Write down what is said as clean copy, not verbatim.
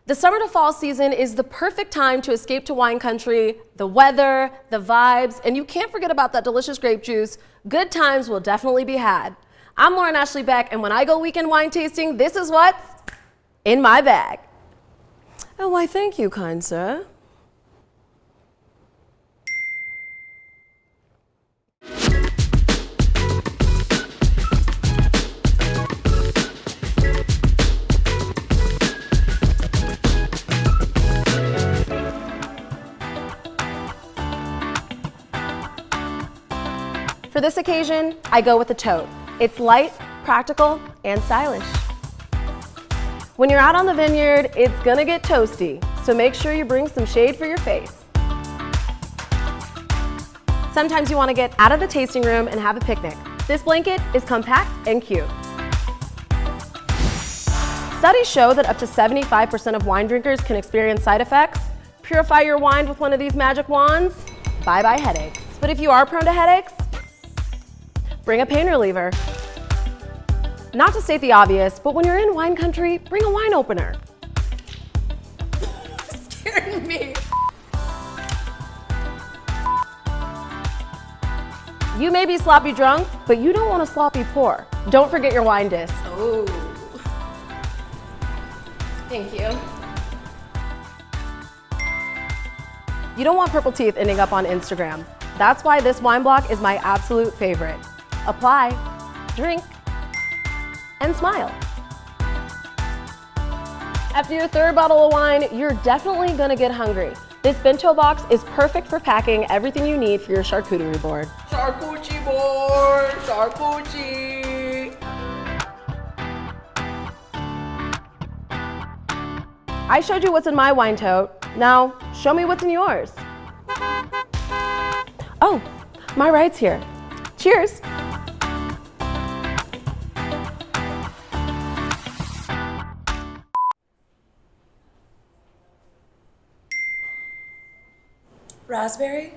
The summer to fall season is the perfect time to escape to wine country, the weather, the vibes, and you can't forget about that delicious grape juice. Good times will definitely be had. I'm Lauren Ashley Beck, and when I go weekend wine tasting, this is what's in my bag. Oh, why thank you, kind sir. For this occasion, I go with the Tote. It's light, practical, and stylish. When you're out on the vineyard, it's gonna get toasty, so make sure you bring some shade for your face. Sometimes you wanna get out of the tasting room and have a picnic. This blanket is compact and cute. Studies show that up to 75% of wine drinkers can experience side effects. Purify your wine with one of these magic wands, bye-bye headaches. But if you are prone to headaches, bring a pain reliever. Not to state the obvious, but when you're in wine country, bring a wine opener. Scared me. You may be sloppy drunk, but you don't want a sloppy pour. Don't forget your wine disc. Oh. Thank you. You don't want purple teeth ending up on Instagram. That's why this WineBlock is my absolute favorite. Apply, drink, and smile. After your third bottle of wine, you're definitely gonna get hungry. This Bento box is perfect for packing everything you need for your charcuterie board. Charcuterie board, charcuterie. I showed you what's in my wine tote. Now, show me what's in yours. Oh, my ride's here. Cheers. Raspberry,